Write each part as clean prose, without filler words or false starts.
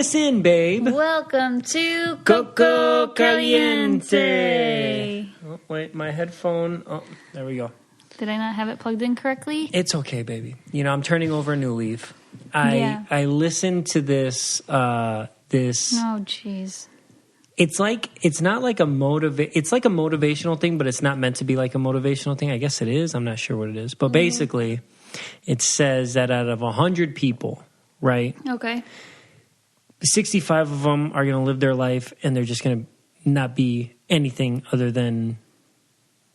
us in, babe. Welcome to Coco Caliente. Oh, wait, my headphone. Oh, there we go. Did I not have it plugged in correctly? It's okay, baby. You know, I'm turning over a new leaf. I listened to this. Oh, jeez. It's like it's not like it's like a motivational thing, but it's not meant to be like a motivational thing. I guess it is. I'm not sure what it is, but basically, it says that out of 100 people, right? Okay. 65 of them are going to live their life, and they're just going to not be anything other than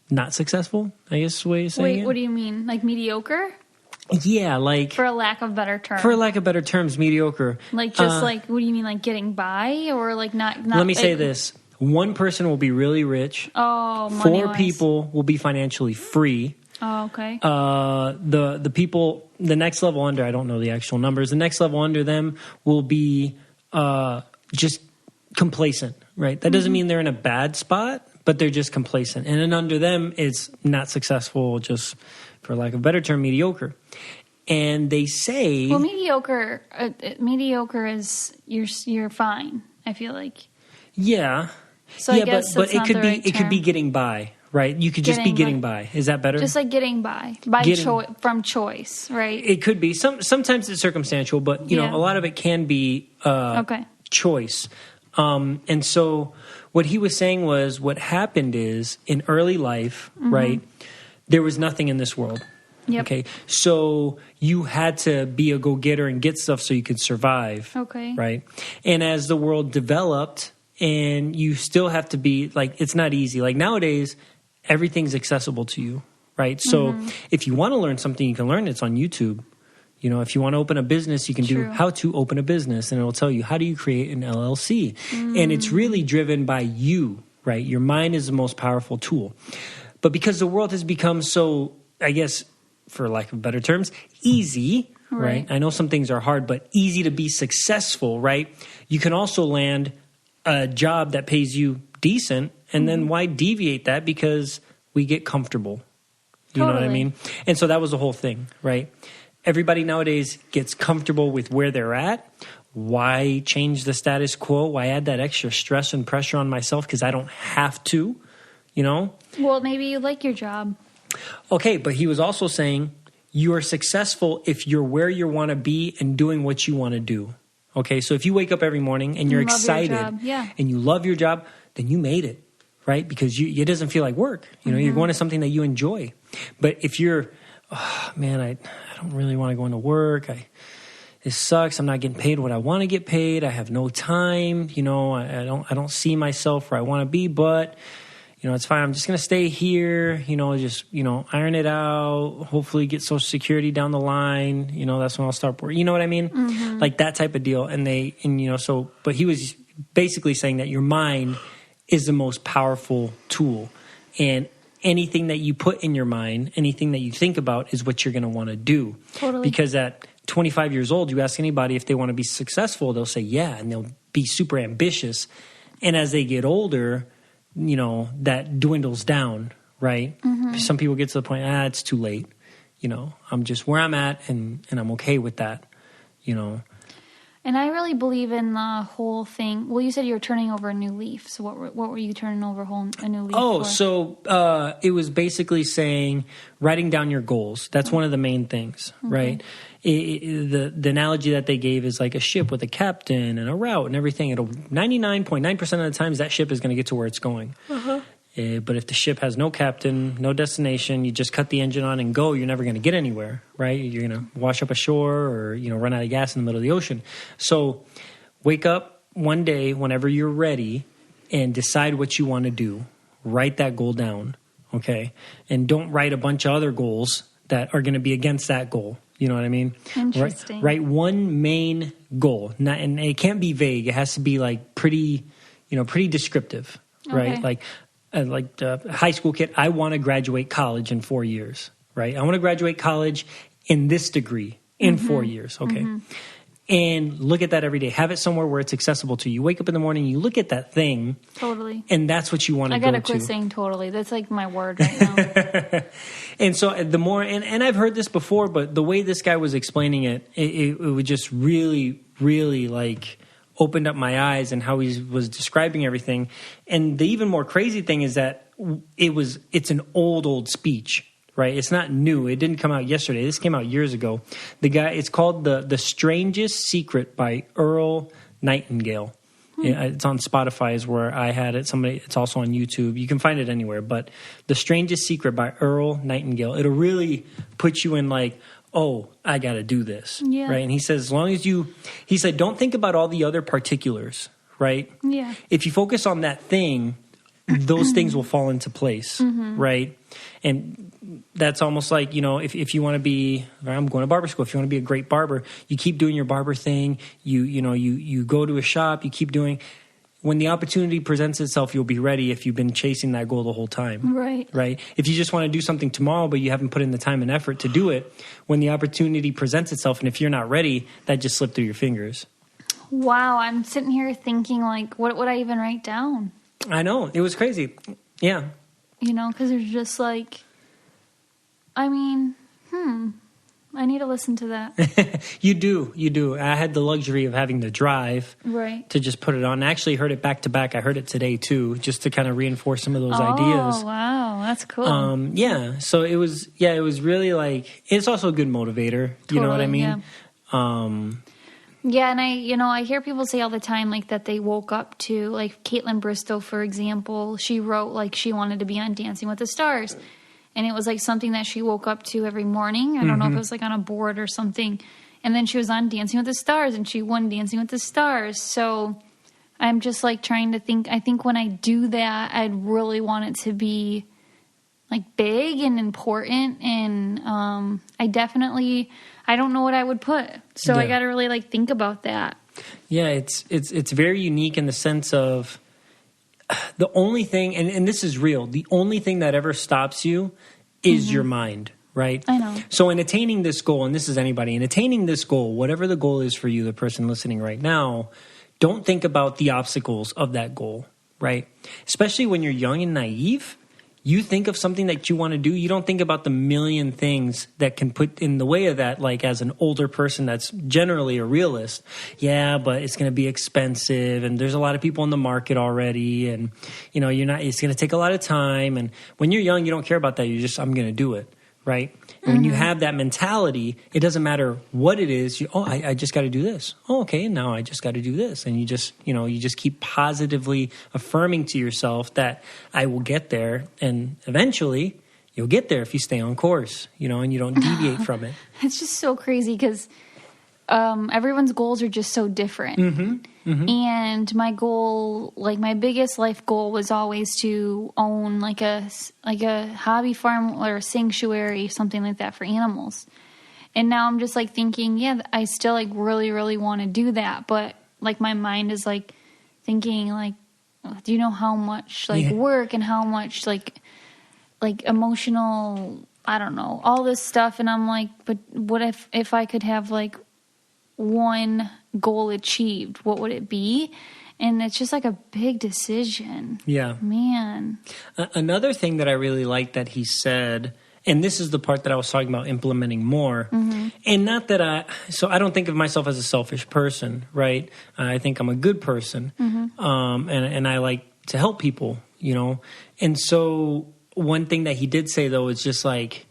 not successful, I guess is the way you're saying it. Wait, what do you mean? Like mediocre? Yeah, like... For a lack of better term. For lack of better terms, mediocre. Like just what do you mean? Like getting by? Or like not let me say this. One person will be really rich. Oh, money-wise. 4 people will be financially free. Oh, okay. The people, the next level under, I don't know the actual numbers, the next level under them will be just complacent, right? That doesn't mean they're in a bad spot, but they're just complacent. And then under them, it's not successful, just for lack of a better term, mediocre. And they say... Well, mediocre is you're fine, I feel like. Yeah. So I guess but it could be could be getting by, right? You could just be getting by. Is that better? Just like getting by from choice, right? It could be. Sometimes it's circumstantial, but you know, a lot of it can be choice. And so what he was saying was what happened is in early life, right? There was nothing in this world. Yep. Okay. So you had to be a go-getter and get stuff so you could survive. Okay. Right. And as the world developed, and you still have to be like, it's not easy. Like nowadays, everything's accessible to you. Right. So if you want to learn something, you can learn it's on YouTube. You know, if you want to open a business, you can do how to open a business, and it'll tell you how do you create an LLC. And it's really driven by you, right? Your mind is the most powerful tool. But because the world has become so, I guess, for lack of better terms, easy, right? I know some things are hard, but easy to be successful, right? You can also land a job that pays you decent, and then why deviate that? Because we get comfortable. You know what I mean? And so that was the whole thing, right? Everybody nowadays gets comfortable with where they're at. Why change the status quo? Why add that extra stress and pressure on myself because I don't have to, you know? Well, maybe you like your job. Okay, but he was also saying you are successful if you're where you want to be and doing what you want to do. Okay, so if you wake up every morning and you're excited and you love your job, then you made it, right? Because it doesn't feel like work. You know, you're going to something that you enjoy. But if you're, oh, man, I don't really want to go into work. This sucks. I'm not getting paid what I want to get paid. I have no time. You know, I don't see myself where I want to be, but you know, it's fine. I'm just going to stay here, you know, just, you know, iron it out, hopefully get Social Security down the line. You know, that's when I'll start working. You know what I mean? Like that type of deal. And you know, so, but he was basically saying that your mind is the most powerful tool. And anything that you put in your mind, anything that you think about is what you're going to want to do. Totally. Because at 25 years old, you ask anybody if they want to be successful, they'll say, yeah, and they'll be super ambitious. And as they get older, you know, that dwindles down, right? Some people get to the point, it's too late. You know, I'm just where I'm at and I'm okay with that, you know. And I really believe in the whole thing. Well, you said you were turning over a new leaf. So what were you turning over a new leaf for? So it was basically saying writing down your goals. That's one of the main things, right? The analogy that they gave is like a ship with a captain and a route and everything. 99.9% of the times that ship is going to get to where it's going. But if the ship has no captain, no destination, you just cut the engine on and go, you're never going to get anywhere, right? You're going to wash up ashore or, you know, run out of gas in the middle of the ocean. So wake up one day whenever you're ready and decide what you want to do. Write that goal down, okay? And don't write a bunch of other goals that are going to be against that goal. You know what I mean? Interesting. Write one main goal. And it can't be vague. It has to be like pretty descriptive, right? Like the high school kid, I want to graduate college in 4 years, right? I want to graduate college in this degree in 4 years, okay? And look at that every day. Have it somewhere where it's accessible to you. You wake up in the morning, you look at that thing. Totally. And that's what you want to go to. I got to quit saying totally. That's like my word right now. And so the more, and I've heard this before, but the way this guy was explaining it, it would just really, really like opened up my eyes and how he was describing everything. And the even more crazy thing is that it's an old speech, right? It's not new. It didn't come out yesterday. This came out years ago. It's called The Strangest Secret by Earl Nightingale. It's on Spotify is where I had it. It's also on YouTube. You can find it anywhere. But The Strangest Secret by Earl Nightingale. It'll really put you in like, oh, I got to do this, right? And he says, as long as he said, don't think about all the other particulars, right? Yeah. If you focus on that thing, those things will fall into place, right? And that's almost like, if you want to be, I'm going to barber school. If you want to be a great barber, you keep doing your barber thing. You go to a shop, you keep doing. When the opportunity presents itself, you'll be ready if you've been chasing that goal the whole time. Right. Right. If you just want to do something tomorrow, but you haven't put in the time and effort to do it, when the opportunity presents itself, and if you're not ready, that just slipped through your fingers. Wow. I'm sitting here thinking, like, what would I even write down? I know. It was crazy. Yeah. Because there's just like, I need to listen to that. You do. I had the luxury of having the drive to just put it on. I actually heard it back to back. I heard it today too, just to kind of reinforce some of those ideas. Oh, wow. That's cool. Yeah. So it was really like, it's also a good motivator. Totally, you know what I mean? Yeah. And I hear people say all the time, like, that they woke up to, like, Caitlin Bristow, for example, she wrote, like, she wanted to be on Dancing with the Stars. And it was like something that she woke up to every morning. I don't know if it was like on a board or something. And then she was on Dancing with the Stars and she won Dancing with the Stars. So I'm just like trying to think. I think when I do that, I'd really want it to be like big and important. And I don't know what I would put. So I got to really like think about that. Yeah, it's very unique in the sense of, the only thing, and this is real, the only thing that ever stops you is your mind, right? I know. So in attaining this goal, and this is anybody, in attaining this goal, whatever the goal is for you, the person listening right now, don't think about the obstacles of that goal, right? Especially when you're young and naive, you think of something that you want to do. You don't think about the million things that can put in the way of that, like as an older person that's generally a realist. Yeah, but it's going to be expensive and there's a lot of people in the market already and, it's going to take a lot of time. And when you're young, you don't care about that. You're just, I'm going to do it, right? And when you have that mentality, it doesn't matter what it is. I just got to do this. Oh, okay, now I just got to do this. And you just keep positively affirming to yourself that I will get there. And eventually you'll get there if you stay on course, and you don't deviate from it. It's just so crazy because everyone's goals are just so different. And my goal, like my biggest life goal was always to own like a hobby farm or a sanctuary, something like that for animals. And now I'm just like thinking, I still like really, really want to do that. But like my mind is like thinking like, do you know how much like work and how much like emotional, I don't know, all this stuff. And I'm like, but what if I could have like one goal achieved, what would it be? And it's just like a big decision. Yeah. Man. Another thing that I really like that he said, and this is the part that I was talking about implementing more, and not that I don't think of myself as a selfish person, right? I think I'm a good person, and I like to help people, And so one thing that he did say, though, is just like,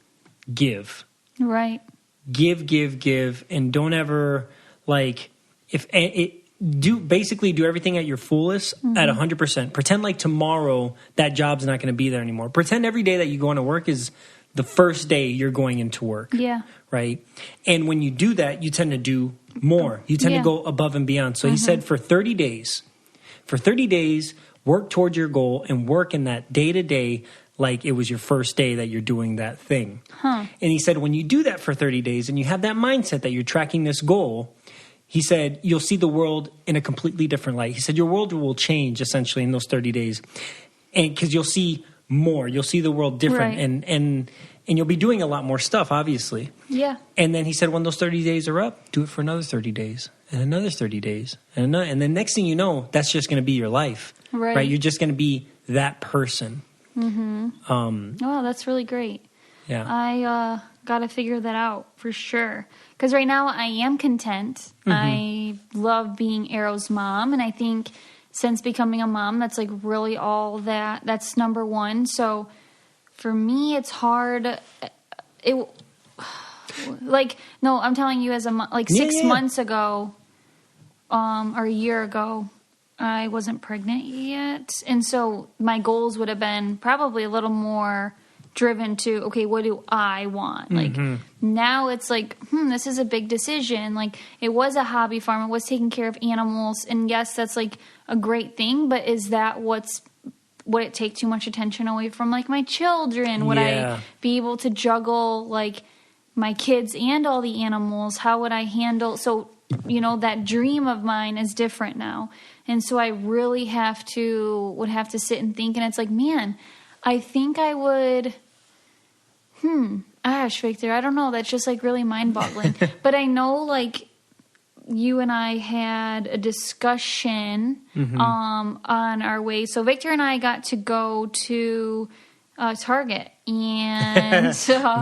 give. Right. Give, and don't ever... Like, do everything at your fullest at 100%. Pretend like tomorrow that job's not going to be there anymore. Pretend every day that you go into work is the first day you're going into work. Yeah. Right? And when you do that, you tend to do more. You tend to go above and beyond. So he said for 30 days, work towards your goal and work in that day-to-day like it was your first day that you're doing that thing. And he said when you do that for 30 days and you have that mindset that you're tracking this goal, he said you'll see the world in a completely different light. He said your world will change essentially in those 30 days. And because you'll see more, you'll see the world different, right. and you'll be doing a lot more stuff, obviously. Yeah. And then he said when those 30 days are up, do it for another 30 days and another 30 days and another, and then next thing you know, that's just going to be your life. Right? You're just going to be that person. Wow, that's really great. Yeah. Gotta figure that out for sure. Because right now I am content. I love being Arrow's mom. And I think since becoming a mom, that's like really all that's number one. So for me, it's hard. I'm telling you, as a like 6 months ago, or a year ago, I wasn't pregnant yet, and so my goals would have been probably a little more driven to, okay, what do I want? Like now it's like, this is a big decision. Like it was a hobby farm, it was taking care of animals, and yes, that's like a great thing, but is that would it take too much attention away from like my children? Would I be able to juggle like my kids and all the animals? How would I handle? So, that dream of mine is different now. And so I really would have to sit and think. And it's like, man, I think I would, Victor, I don't know. That's just like really mind boggling. But I know like you and I had a discussion, on our way. So Victor and I got to go to Target, and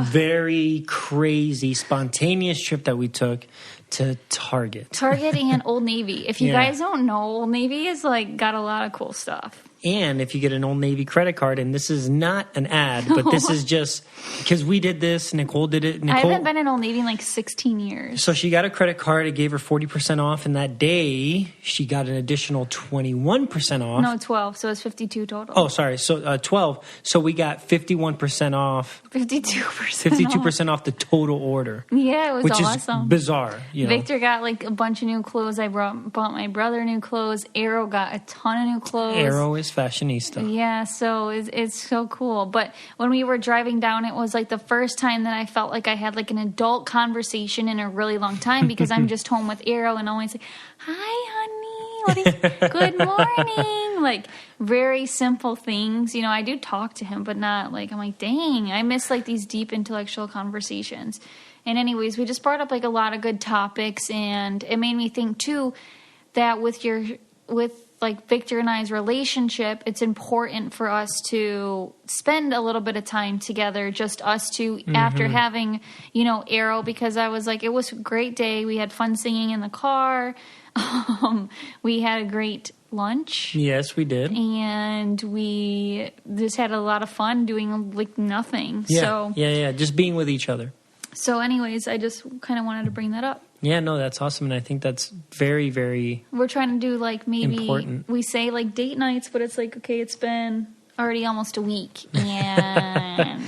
very crazy, spontaneous trip that we took to Target and Old Navy. If you guys don't know, Old Navy is like got a lot of cool stuff. And if you get an Old Navy credit card, and this is not an ad, but this is just because we did this, Nicole did it. I haven't been in Old Navy in like 16 years. So she got a credit card. It gave her 40% off. And that day, she got an additional 21% off. No, 12. So it's 52 total. Oh, sorry. So 12. So we got 51% off. 52% off the total order. Yeah, it was awesome. Which is bizarre. Victor got like a bunch of new clothes. I bought my brother new clothes. Arrow got a ton of new clothes. Arrow is fashionista. Yeah, so it's so cool. But when we were driving down, it was like the first time that I felt like I had like an adult conversation in a really long time, because I'm just home with Arrow and always like, hi, honey, good morning. Like very simple things. I do talk to him, but not like, I'm like, dang, I miss like these deep intellectual conversations. And anyways, we just brought up like a lot of good topics, and it made me think too that with like Victor and I's relationship, it's important for us to spend a little bit of time together, just us two, after having, Arrow, because I was like, it was a great day. We had fun singing in the car. We had a great lunch. Yes, we did. And we just had a lot of fun doing like nothing. Yeah, just being with each other. So anyways, I just kind of wanted to bring that up. Yeah, no, that's awesome. And I think that's very, very We're trying to do like maybe important. We say like date nights, but it's like, okay, it's been already almost a week. And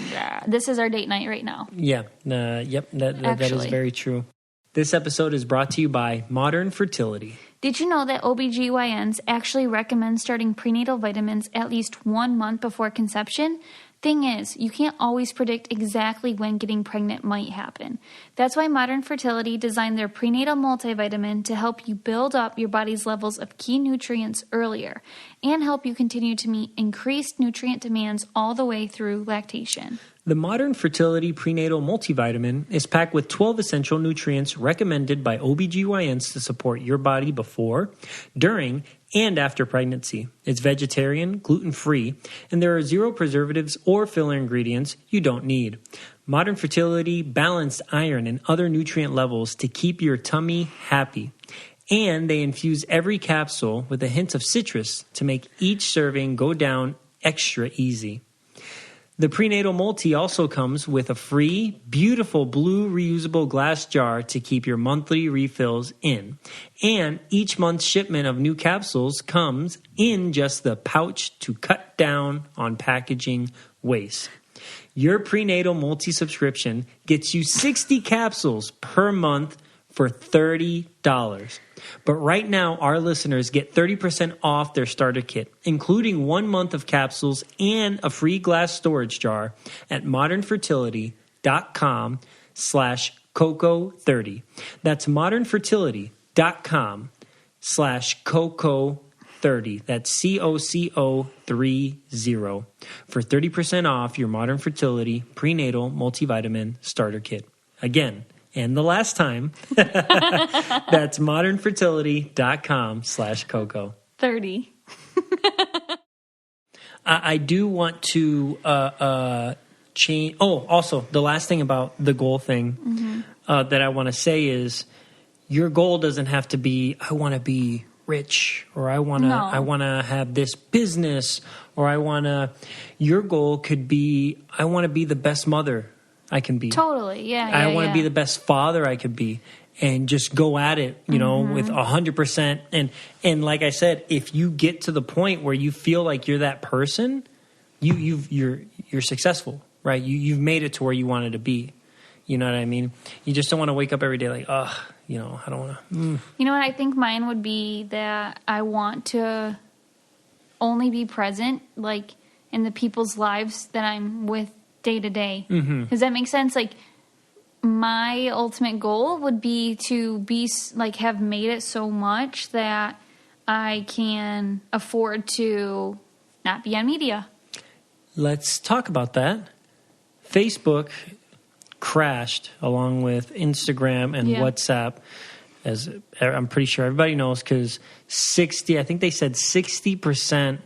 this is our date night right now. Yeah. That is very true. This episode is brought to you by Modern Fertility. Did you know that OBGYNs actually recommend starting prenatal vitamins at least 1 month before conception? Thing is, you can't always predict exactly when getting pregnant might happen. That's why Modern Fertility designed their prenatal multivitamin to help you build up your body's levels of key nutrients earlier and help you continue to meet increased nutrient demands all the way through lactation. The Modern Fertility Prenatal Multivitamin is packed with 12 essential nutrients recommended by OBGYNs to support your body before, during, and after pregnancy. It's vegetarian, gluten-free, and there are 0 preservatives or filler ingredients you don't need. Modern Fertility balanced iron and other nutrient levels to keep your tummy happy. And they infuse every capsule with a hint of citrus to make each serving go down extra easy. The Prenatal Multi also comes with a free, beautiful blue reusable glass jar to keep your monthly refills in. And each month's shipment of new capsules comes in just the pouch to cut down on packaging waste. Your Prenatal Multi subscription gets you 60 capsules per month for $30. But right now, our listeners get 30% off their starter kit, including 1 month of capsules and a free glass storage jar at modernfertility.com/coco30. That's modernfertility.com/coco30. That's COCO30 for 30% off your Modern Fertility Prenatal Multivitamin Starter Kit. Again, and the last time, that's modernfertility.com/coco. 30. I do want to change. Oh, also, the last thing about the goal thing that I want to say is your goal doesn't have to be, I want to be rich, or I want to have this business, or your goal could be, I want to be the best mother I can be. Totally, yeah. I want to be the best father I could be, and just go at it, with 100%. And like I said, if you get to the point where you feel like you're that person, you're successful, right? You've made it to where you wanted to be. You know what I mean? You just don't want to wake up every day like, I don't want to. You know what? I think mine would be that I want to only be present, like, in the people's lives that I'm with day to day. Does that make sense? Like, my ultimate goal would be to be, like, have made it so much that I can afford to not be on media. Let's talk about that. Facebook crashed along with Instagram and WhatsApp, as I'm pretty sure everybody knows, because I think they said 60%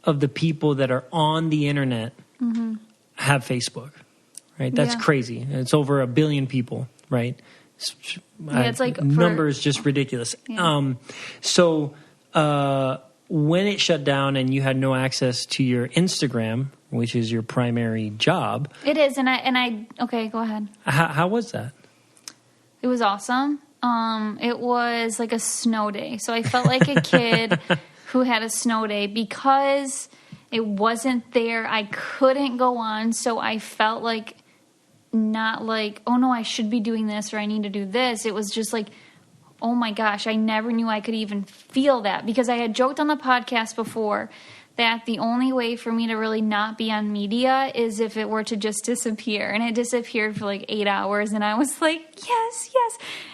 of the people that are on the internet have Facebook, right? That's crazy. It's over 1 billion people, right? It's like numbers just ridiculous. Yeah. So when it shut down and you had no access to your Instagram, which is your primary job. It is, and I okay, go ahead. How was that? It was awesome. It was like a snow day. So I felt like a kid who had a snow day because it wasn't there. I couldn't go on, so I felt like not like, oh no, I should be doing this or I need to do this. It was just like, oh my gosh, I never knew I could even feel that, because I had joked on the podcast before that the only way for me to really not be on media is if it were to just disappear. And it disappeared for like 8 hours, and I was like, yes.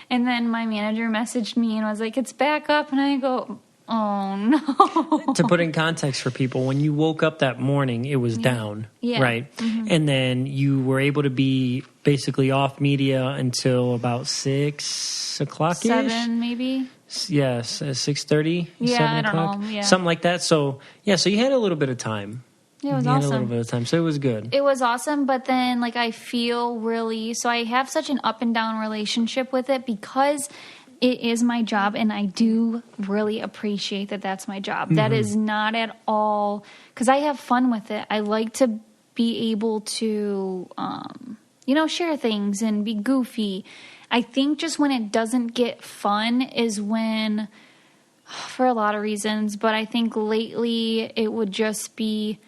And then my manager messaged me and was like, it's back up. And I go, oh no. To put in context for people, when you woke up that morning, it was down, right? And then you were able to be basically off media until about 6 o'clock-ish? 7 maybe? Yes, 6:30, 7 o'clock, know. Yeah. Something like that. So so you had a little bit of time. Yeah, it was you awesome. Had a little bit of time, so it was good. It was awesome, but then like I feel really, so I have such an up and down relationship with it because it is my job, and I do really appreciate that that's my job. That is not at all, because I have fun with it. I like to be able to, share things and be goofy. I think just when it doesn't get fun is when, for a lot of reasons, but I think lately it would just be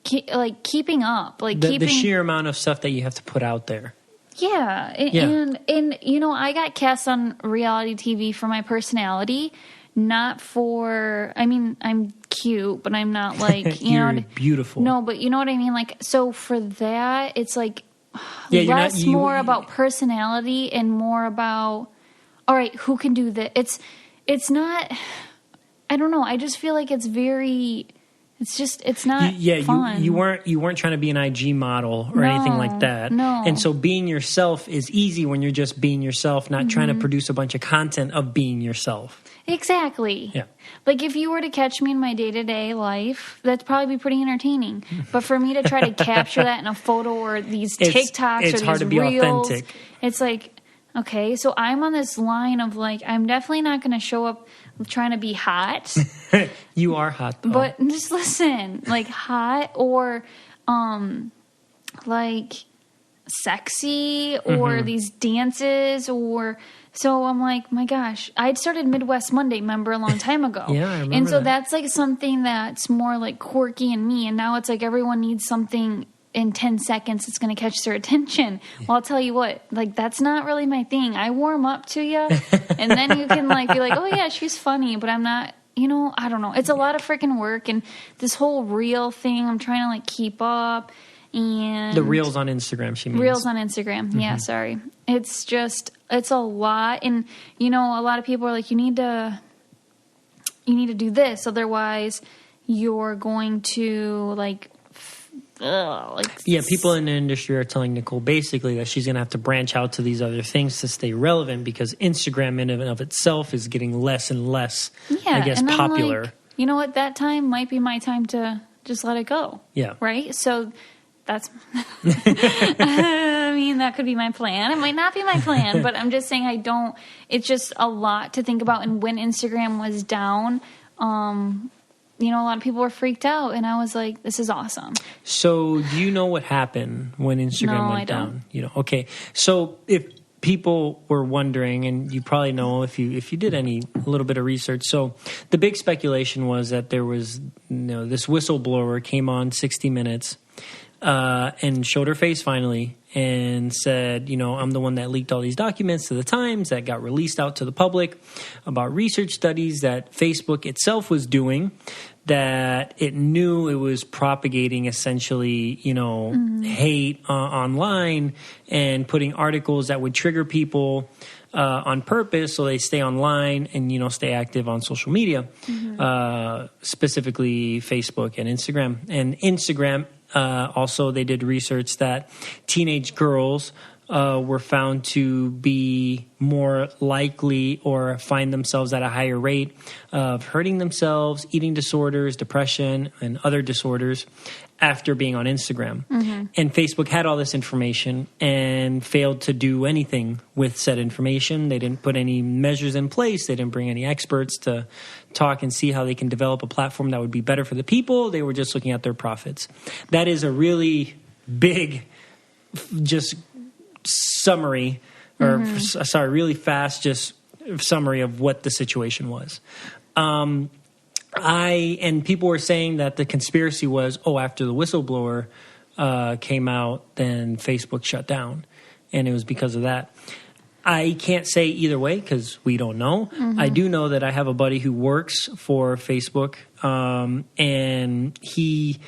keeping up. The sheer amount of stuff that you have to put out there. Yeah. And I got cast on reality TV for my personality, not for, I'm cute, but I'm not like, You're beautiful. No, but you know what I mean? Like, so for that, it's like, more about personality and more about, all right, who can do that? It's not, I don't know. I just feel like it's not fun. You weren't trying to be an IG model or anything like that. No. And so being yourself is easy when you're just being yourself, not trying to produce a bunch of content of being yourself. Exactly. Yeah. Like if you were to catch me in my day-to-day life, that'd probably be pretty entertaining. But for me to try to capture that in a photo or these TikToks it's or hard these to be reels, authentic. It's like, okay, so I'm on this line of like, I'm definitely not going to show up trying to be hot. You are hot, though. But just listen, like hot or like sexy or these dances or... So I'm like, my gosh, I'd started Midwest Monday, remember, a long time ago. Yeah, I remember And so that. that's like something that's more like quirky and me. And now it's like everyone needs something in 10 seconds that's going to catch their attention. Well, I'll tell you what, like that's not really my thing. I warm up to you and then you can like be like, oh yeah, she's funny, but I'm not, I don't know. It's a lot of freaking work. And this whole reel thing, I'm trying to like keep up. And the reels on Instagram, she means. Reels on Instagram. Yeah, sorry. It's a lot. And, a lot of people are like, you need to do this. Otherwise, you're going to, people in the industry are telling Nicole basically that she's going to have to branch out to these other things to stay relevant because Instagram in and of itself is getting less and less, I guess, and popular. I'm like, you know what? That time might be my time to just let it go. Yeah. Right? So that's, I mean, that could be my plan. It might not be my plan, but I'm just saying it's just a lot to think about. And when Instagram was down, a lot of people were freaked out, and I was like, this is awesome. So do you know what happened when Instagram went down? Okay. So if people were wondering, and you probably know if you did a little bit of research. So the big speculation was that there was, this whistleblower came on 60 Minutes and showed her face finally and said, I'm the one that leaked all these documents to the Times that got released out to the public about research studies that Facebook itself was doing, that it knew it was propagating essentially, hate online and putting articles that would trigger people on purpose so they stay online and, stay active on social media, specifically Facebook and Instagram. And Instagram, also, they did research that teenage girls were found to be more likely or find themselves at a higher rate of hurting themselves, eating disorders, depression, and other disorders after being on Instagram. And Facebook had all this information and failed to do anything with said information. They didn't put any measures in place. They didn't bring any experts to talk and see how they can develop a platform that would be better for the people. They were just looking at their profits. That is a really big, just summary, or really fast, just summary of what the situation was. And people were saying that the conspiracy was, after the whistleblower came out, then Facebook shut down, and it was because of that. I can't say either way because we don't know. I do know that I have a buddy who works for Facebook, and he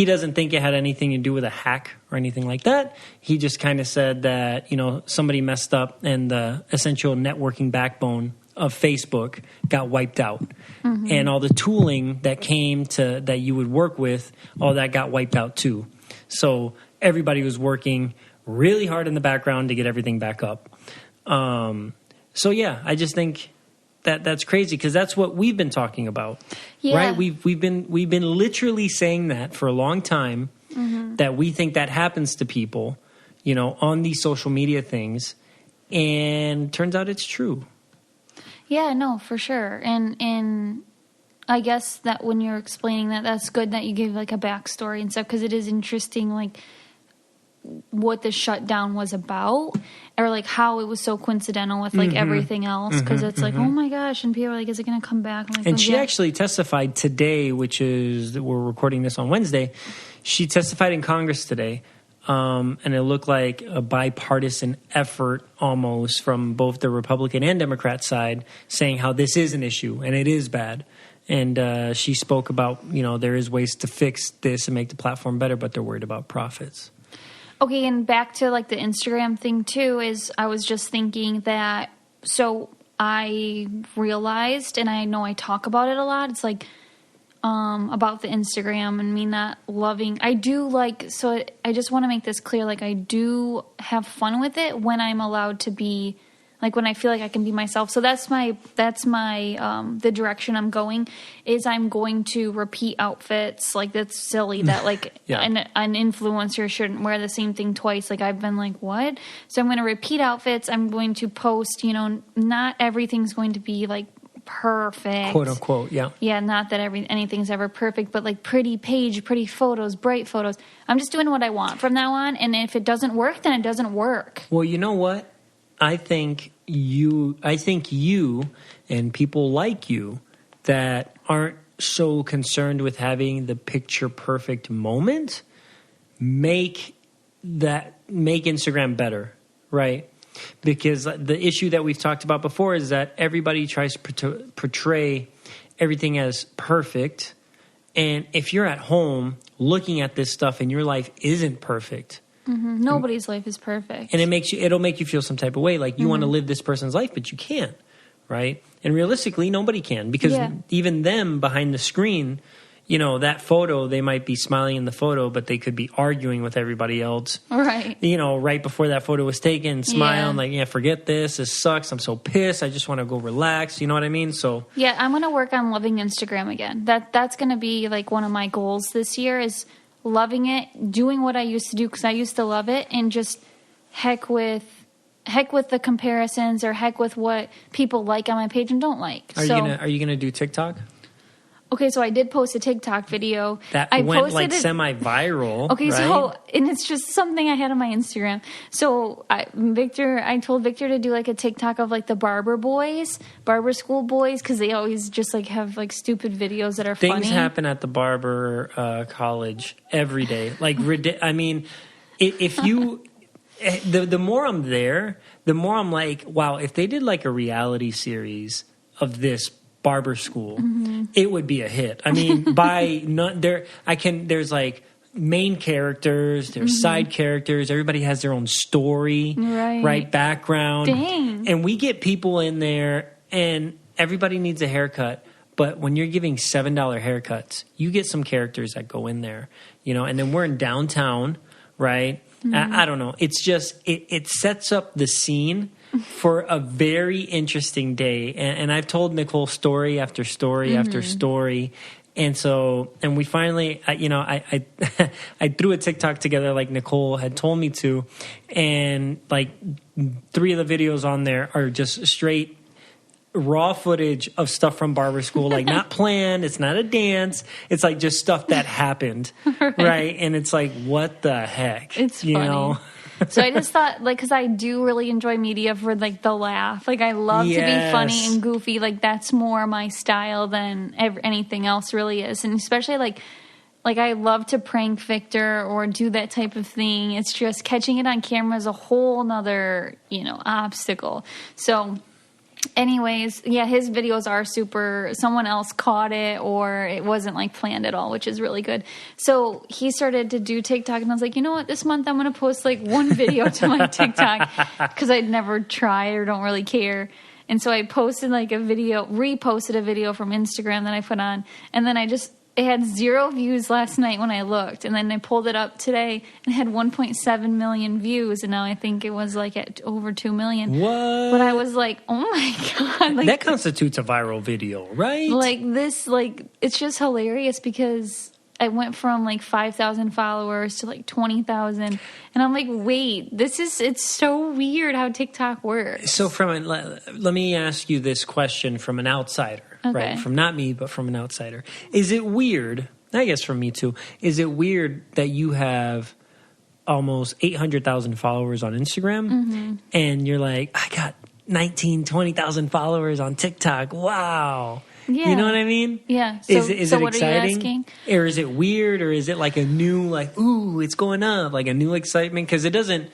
doesn't think it had anything to do with a hack or anything like that. He just kind of said that, somebody messed up and the essential networking backbone of Facebook got wiped out. And all the tooling that that you would work with, all that got wiped out too. So everybody was working really hard in the background to get everything back up. I just think that's crazy because that's what we've been talking about, right? We've been literally saying that for a long time, that we think that happens to people, on these social media things, and turns out it's true. Yeah, no, for sure. And I guess that when you're explaining that, that's good that you give like a backstory and stuff, because it is interesting, like what the shutdown was about, or like how it was so coincidental with like everything else, because it's like, oh my gosh, and people are like, is it going to come back? I'm like, and she actually testified today, which is, we're recording this on Wednesday. She testified in Congress today, and it looked like a bipartisan effort almost from both the Republican and Democrat side, saying how this is an issue and it is bad. And she spoke about, there is ways to fix this and make the platform better, but they're worried about profits. Okay, and back to like the Instagram thing too, is I was just thinking that, so I realized, and I know I talk about it a lot, it's like about the Instagram and me not loving, I do like, so I just want to make this clear, like I do have fun with it when I'm allowed to be, like when I feel like I can be myself. So that's my the direction I'm going, is I'm going to repeat outfits. Like that's silly that like an influencer shouldn't wear the same thing twice. Like I've been like, what? So I'm going to repeat outfits. I'm going to post, not everything's going to be like perfect, quote unquote. Yeah, not that anything's ever perfect, but like pretty photos, bright photos. I'm just doing what I want from now on, and if it doesn't work, then it doesn't work. Well, you know what? I think you and people like you that aren't so concerned with having the picture perfect moment make Instagram better, right? Because the issue that we've talked about before is that everybody tries to portray everything as perfect. And if you're at home looking at this stuff and your life isn't perfect, nobody's life is perfect. And it'll make you feel some type of way. Like you want to live this person's life, but you can't, right? And realistically, nobody can, because even them behind the screen, that photo, they might be smiling in the photo, but they could be arguing with everybody else. Right. Right before that photo was taken, smiling forget this sucks. I'm so pissed. I just want to go relax. You know what I mean? So yeah, I'm going to work on loving Instagram again. That's going to be like one of my goals this year is loving it, doing what I used to do because I used to love it, and just heck with the comparisons or heck with what people like on my page and don't like. Are you gonna do TikTok? Okay, so I did post a TikTok video. That went like semi-viral. Okay, right? so, and it's just something I had on my Instagram. So I told Victor to do like a TikTok of like the barber school boys, because they always just like have like stupid videos that are funny. Things happen at the barber college every day. Like, I mean, if you, the more I'm there, the more I'm like, wow, if they did like a reality series of this barber school, it would be a hit. I mean, there's like main characters, there's side characters, everybody has their own story, right background. Dang. And we get people in there and everybody needs a haircut, but when you're giving $7 haircuts, you get some characters that go in there, and then we're in downtown, right? I don't know. It's just it sets up the scene for a very interesting day. And I've told Nicole story after story after story. And we finally, I threw a TikTok together like Nicole had told me to. And like 3 of the videos on there are just straight raw footage of stuff from barber school, like not planned. It's not a dance. It's like just stuff that happened. right. And it's like, what the heck? It's funny. So I just thought, like, because I do really enjoy media for, like, the laugh. Like, I love to be funny and goofy. Like, that's more my style than anything else really is. And especially, like I love to prank Victor or do that type of thing. It's just catching it on camera is a whole nother, obstacle. So anyways, yeah, his videos are super, someone else caught it or it wasn't like planned at all, which is really good. So he started to do TikTok and I was like, you know what, this month I'm going to post like one video to my TikTok because I'd never tried or don't really care. And so I posted like reposted a video from Instagram that I put on, and then it had 0 views last night when I looked, and then I pulled it up today and it had 1.7 million views, and now I think it was like at over 2 million. What? But I was like, oh my God. Like, that constitutes a viral video, right? Like this, like, it's just hilarious because I went from like 5,000 followers to like 20,000. And I'm like, wait, it's so weird how TikTok works. So let me ask you this question from an outsider. Okay. Right, from not me, but from an outsider. Is it weird, I guess from me too, is it weird that you have almost 800,000 followers on Instagram and you're like, I got 20,000 followers on TikTok. Wow. Yeah. You know what I mean? Yeah. So, is it what exciting? Are you asking? Or is it weird? Or is it like a new, like, ooh, it's going up, like a new excitement? Because it doesn't...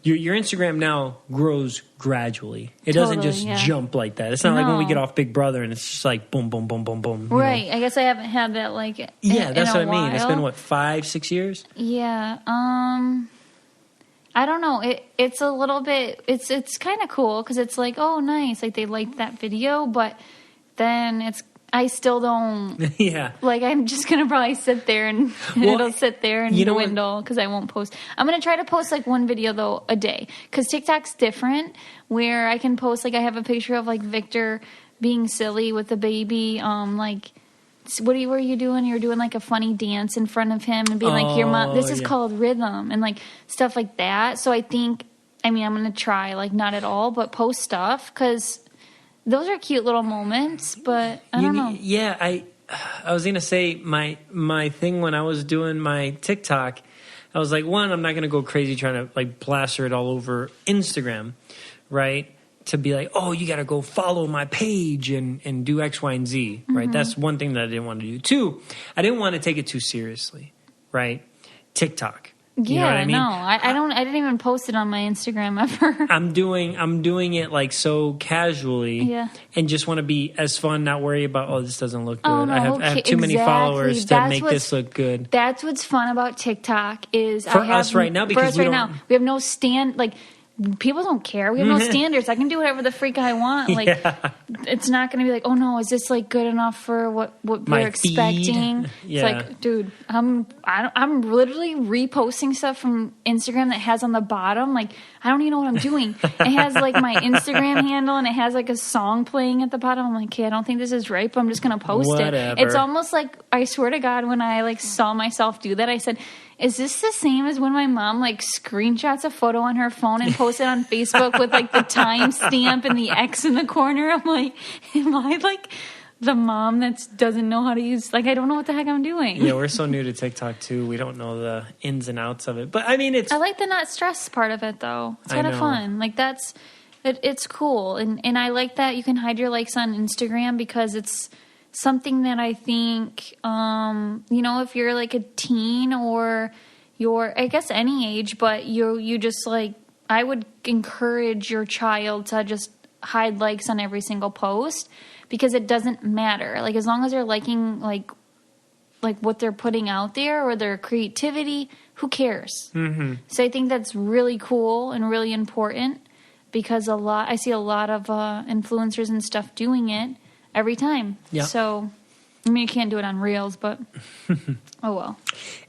Your Instagram now grows gradually. It doesn't just jump like that. It's not like when we get off Big Brother and it's just like boom, boom, boom, boom, boom. Right. I guess I haven't had that like that's what I mean. While. It's been, 5-6 years? Yeah. I don't know. It's a little bit... It's kind of cool because it's like, oh, nice. Like they liked that video, but then I still don't... Yeah. Like, I'm just going to probably sit there and it'll sit there and dwindle because I won't post. I'm going to try to post, like, one video, though, a day. Because TikTok's different where I can post, like, I have a picture of, like, Victor being silly with the baby. Like, what were you doing? You were doing, like, a funny dance in front of him and being like, your mom, this is called rhythm. And, like, stuff like that. So I think, I'm going to try, like, not at all, but post stuff because... Those are cute little moments, but I don't know. Yeah, I was going to say my thing when I was doing my TikTok, I was like, one, I'm not going to go crazy trying to like plaster it all over Instagram, right? To be like, oh, you got to go follow my page and do X, Y, and Z, right? That's one thing that I didn't want to do. 2, I didn't want to take it too seriously, right? TikTok. You know what I mean? No, I didn't even post it on my Instagram ever. I'm doing it like so casually, and just want to be as fun, not worry about this doesn't look good. Oh, no, I have too many followers to make this look good. That's what's fun about TikTok is for us right now because we have no stand like. people don't care. We have no standards. I can do whatever the freak I want. Like, it's not going to be like, oh no, is this like good enough for what we're expecting? Yeah. It's like, dude, I'm literally reposting stuff from Instagram that has on the bottom, like, I don't even know what I'm doing. It has like my Instagram handle and it has like a song playing at the bottom. I'm like, okay, I don't think this is right, but I'm just going to post it. It's almost like, I swear to God, when I like saw myself do that, I said, is this the same as when my mom like screenshots a photo on her phone and posts it on Facebook with like the timestamp and the X in the corner? I'm like, am I like the mom that doesn't know how to use, like, I don't know what the heck I'm doing. Yeah, we're so new to TikTok too. We don't know the ins and outs of it. But I mean, I like the not stress part of it though. It's kind of fun. Like it's cool. And I like that you can hide your likes on Instagram because it's something that I think, if you're like a teen or you're, I guess any age, but you just like, I would encourage your child to just hide likes on every single post because it doesn't matter. Like as long as they're liking like what they're putting out there or their creativity, who cares? Mm-hmm. So I think that's really cool and really important because I see a lot of influencers and stuff doing it every time. Yeah. So, I mean, you can't do it on Reels, but oh well.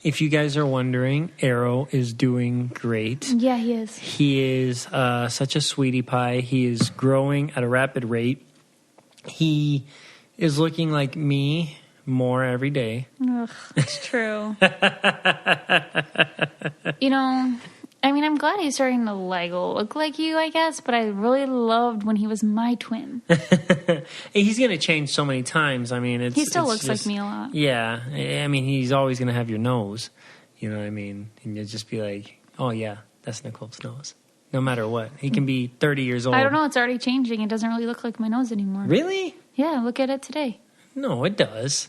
If you guys are wondering, Arrow is doing great. Yeah, he is. He is such a sweetie pie. He is growing at a rapid rate. He is looking like me more every day. Ugh, it's true. I mean, I'm glad he's starting to look like you, I guess, but I really loved when he was my twin. He's going to change so many times. I mean, he still looks like me a lot. Yeah. I mean, he's always going to have your nose. You know what I mean? And you'll just be like, oh, yeah, that's Nicole's nose. No matter what. He can be 30 years old. I don't know. It's already changing. It doesn't really look like my nose anymore. Really? Yeah, look at it today. No, it does.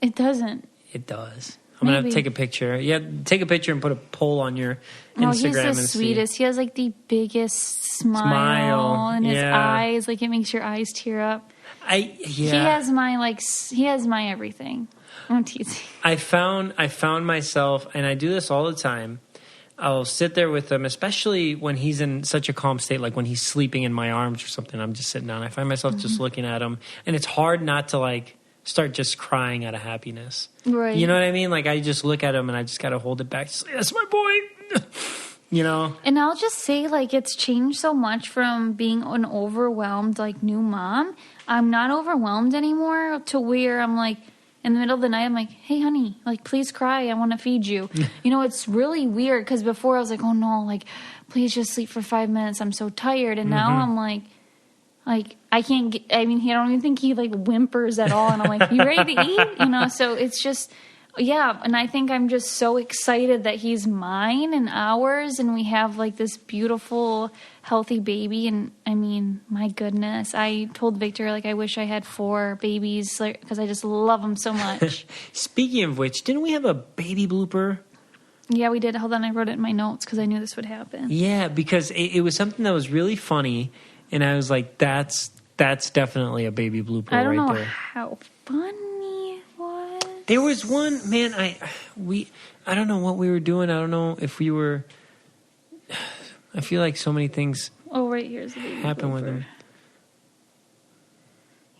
It doesn't. It does. I'm going to have to take a picture. Yeah, take a picture and put a poll on your Instagram. He's the sweetest. He has like the biggest smile in his eyes. Like it makes your eyes tear up. He has my everything. I'm teasing. I found myself, and I do this all the time. I'll sit there with him, especially when he's in such a calm state, like when he's sleeping in my arms or something. I'm just sitting down. I find myself just looking at him, and it's hard not to like start just crying out of happiness. Right. You know what I mean? Like I just look at him and I just got to hold it back. Just like, that's my boy. And I'll just say like it's changed so much from being an overwhelmed like new mom. I'm not overwhelmed anymore to where I'm like in the middle of the night, I'm like, hey honey, like please cry. I want to feed you. It's really weird because before I was like, oh no, like please just sleep for 5 minutes. I'm so tired. And now I'm like I can't get, I don't even think he like whimpers at all. And I'm like, you ready to eat? So it's just, yeah. And I think I'm just so excited that he's mine and ours. And we have like this beautiful, healthy baby. And I mean, my goodness, I told Victor, like, I wish I had 4 babies because I just love them so much. Speaking of which, didn't we have a baby blooper? Yeah, we did. Hold on. I wrote it in my notes because I knew this would happen. Yeah, because it was something that was really funny. And I was like, that's definitely a baby blooper right there. I don't know how funny it was. There was one, man, I don't know what we were doing. I don't know if we were, I feel like so many things right here's the baby happen blooper. with him.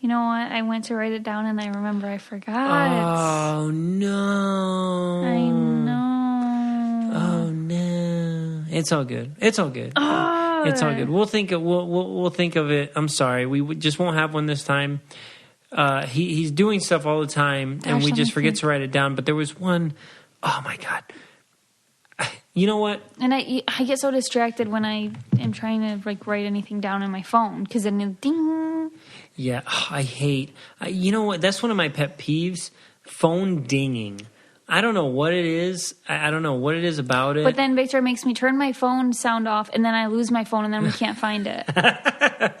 You know what? I went to write it down and I remember I forgot. Oh, no. I know. Oh, no. It's all good. It's all good. It's all good. We'll think of it. I'm sorry. We just won't have one this time. He's doing stuff all the time, and we just forget to write it down. But there was one. Oh my God. You know what? And I get so distracted when I am trying to like write anything down on my phone because then it ding. Yeah, I hate. You know what? That's one of my pet peeves. Phone dinging. I don't know what it is. I don't know what it is about it. But then Victor makes me turn my phone sound off, and then I lose my phone, and then we can't find it.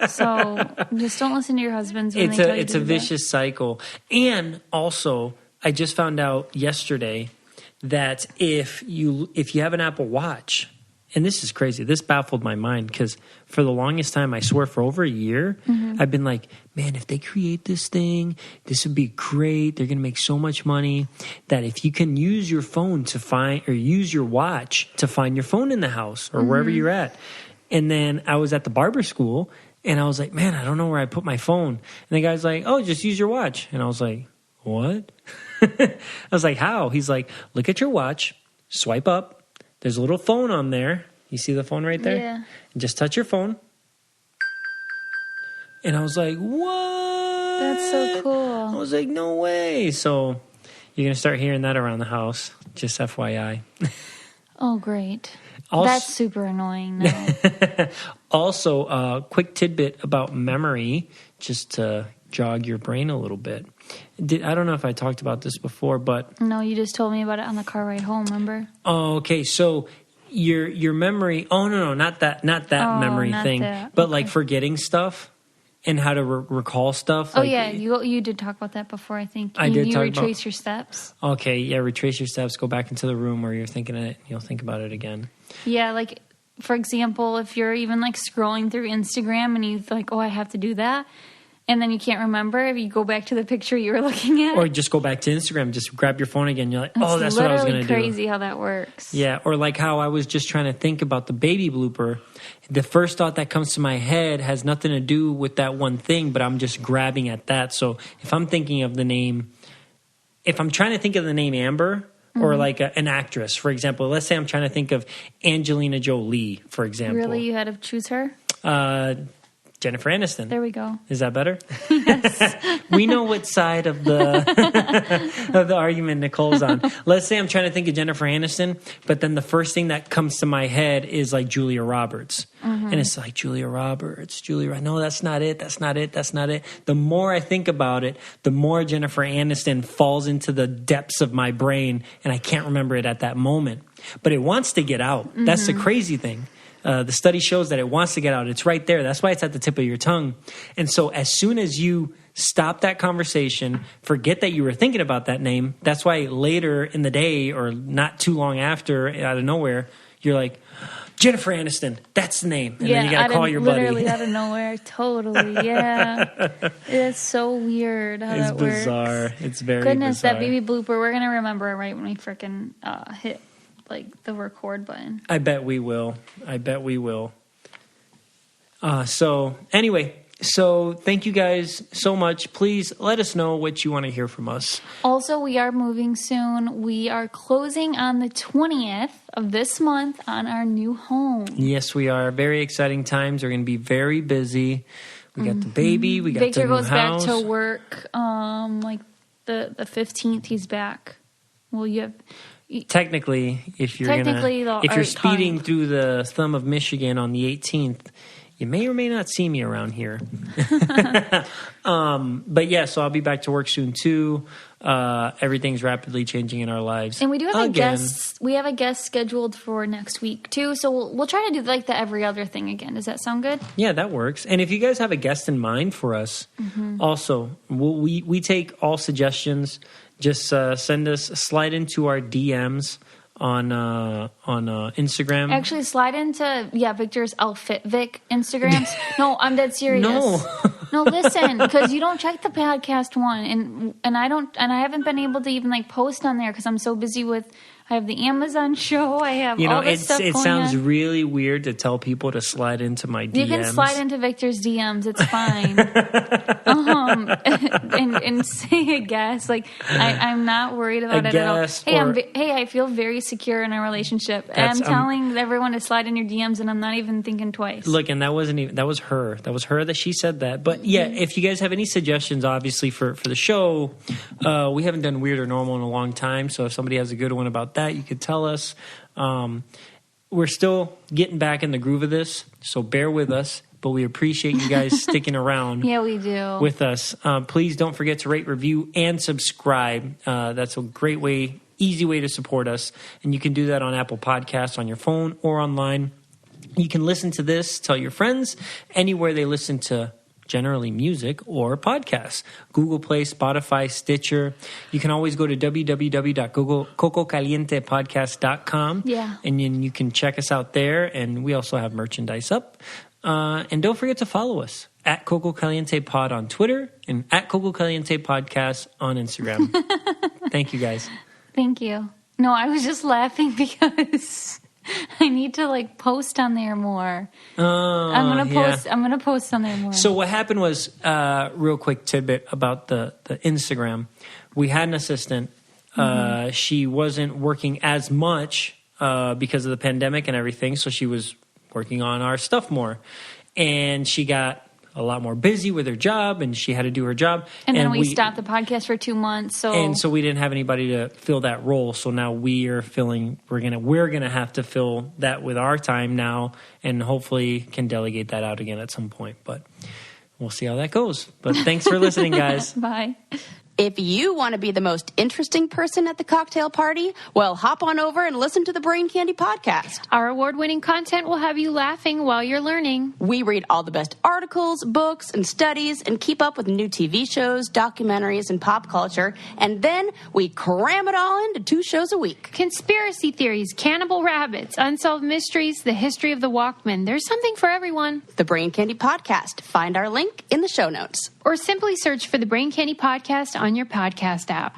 So just don't listen to your husbands when they tell you to do that. It's a vicious cycle. And also, I just found out yesterday that if you have an Apple Watch, and this is crazy. This baffled my mind because for the longest time, I swear for over a year, I've been like, man, if they create this thing, this would be great. They're going to make so much money that if you can use your phone to find or use your watch to find your phone in the house or wherever you're at. And then I was at the barber school, and I was like, man, I don't know where I put my phone. And the guy's like, oh, just use your watch. And I was like, what? I was like, how? He's like, look at your watch, swipe up. There's a little phone on there. You see the phone right there? Yeah. And just touch your phone. And I was like, what? That's so cool. I was like, no way. So you're going to start hearing that around the house. Just FYI. Oh, great. That's super annoying now. Also, quick tidbit about memory, just to jog your brain a little bit. I don't know if I talked about this before, but... No, you just told me about it on the car ride home, remember? Oh, okay. So your memory... Oh, no, not that memory thing. But okay. Like forgetting stuff and how to recall stuff. Oh, like, yeah. You did talk about that before, I think. You retrace your steps. Okay, yeah. Retrace your steps. Go back into the room where you're thinking it. You'll think about it again. Yeah, like, for example, if you're even, like, scrolling through Instagram and you like, oh, I have to do that, and then you can't remember if you go back to the picture you were looking at. Or just go back to Instagram. Just grab your phone again. You're like, oh, that's what I was going to do. It's crazy how that works. Yeah, or like how I was just trying to think about the baby blooper. The first thought that comes to my head has nothing to do with that one thing, but I'm just grabbing at that. So if I'm thinking of the name, if I'm trying to think of the name Amber... Or like an actress, for example. Let's say I'm trying to think of Angelina Jolie, for example. Really? You had to choose her? Jennifer Aniston. There we go. Is that better? Yes. We know what side of the of the argument Nicole's on. Let's say I'm trying to think of Jennifer Aniston, but then the first thing that comes to my head is like Julia Roberts. And it's like, Julia Roberts, no, that's not it. The more I think about it, the more Jennifer Aniston falls into the depths of my brain, and I can't remember it at that moment. But it wants to get out. That's the crazy thing. The study shows that it wants to get out. It's right there. That's why it's at the tip of your tongue. And so as soon as you stop that conversation, forget that you were thinking about that name, that's why later in the day or not too long after, out of nowhere, you're like, Jennifer Aniston, that's the name. And then you got to call your buddy. Literally out of nowhere. Totally, yeah. It's so weird how that works. It's bizarre. It's very bizarre. Goodness, that baby blooper, we're going to remember it right when we freaking hit like the record button. I bet we will. So anyway, thank you guys so much. Please let us know what you want to hear from us. Also, we are moving soon. We are closing on the 20th of this month on our new home. Yes, we are. Very exciting times. We're going to be very busy. We got the baby. We got Victor the new house. Victor goes back to work like the 15th. He's back. Well, you have... Technically, if you're speeding through the thumb of Michigan on the 18th, you may or may not see me around here. But yeah, so I'll be back to work soon too. Everything's rapidly changing in our lives, and we do have a guest. We have a guest scheduled for next week too. So we'll try to do like the every other thing again. Does that sound good? Yeah, that works. And if you guys have a guest in mind for us, also we take all suggestions. Just slide into our DMs on Instagram. Actually, slide into Victor's Outfit Vic Instagrams. No, I'm dead serious. No, listen, because you don't check the podcast one, and I haven't been able to even like post on there because I'm so busy with. I have the Amazon show. I have all this stuff going on. It sounds really weird to tell people to slide into my DMs. You can slide into Victor's DMs. It's fine. And say a guess. Like I'm not worried about it at all. Hey, I feel very secure in our relationship. And I'm telling everyone to slide in your DMs, and I'm not even thinking twice. Look, and that was her. That was her that she said that. But yeah, if you guys have any suggestions, obviously for the show, we haven't done Weird or Normal in a long time. So if somebody has a good one about that, you could tell us. We're still getting back in the groove of this, so bear with us, but we appreciate you guys sticking around. Yeah, we do. With us. Please don't forget to rate, review, and subscribe. That's a great way, easy way to support us, and you can do that on Apple Podcasts on your phone or online. You can listen to this, tell your friends, anywhere they listen to generally music or podcasts. Google Play, Spotify, Stitcher. You can always go to www.cococalientepodcast.com. Yeah. And then you can check us out there. And we also have merchandise up. And don't forget to follow us at Coco Caliente Pod on Twitter and at Coco Caliente Podcast on Instagram. Thank you guys. Thank you. No, I was just laughing because I need to like post on there more. I'm gonna post on there more. So what happened was, real quick tidbit about the Instagram. We had an assistant. She wasn't working as much because of the pandemic and everything, so she was working on our stuff more, and she got a lot more busy with her job, and she had to do her job. And then we stopped the podcast for 2 months. So we didn't have anybody to fill that role. So now we're gonna have to fill that with our time now, and hopefully can delegate that out again at some point. But we'll see how that goes. But thanks for listening, guys. Bye. If you want to be the most interesting person at the cocktail party, well, hop on over and listen to the Brain Candy podcast. Our award-winning content will have you laughing while you're learning. We read all the best articles, books, and studies, and keep up with new TV shows, documentaries, and pop culture. And then we cram it all into 2 shows a week. Conspiracy theories, cannibal rabbits, unsolved mysteries, the history of the Walkman. There's something for everyone. The Brain Candy podcast. Find our link in the show notes. Or simply search for the Brain Candy podcast on your podcast app.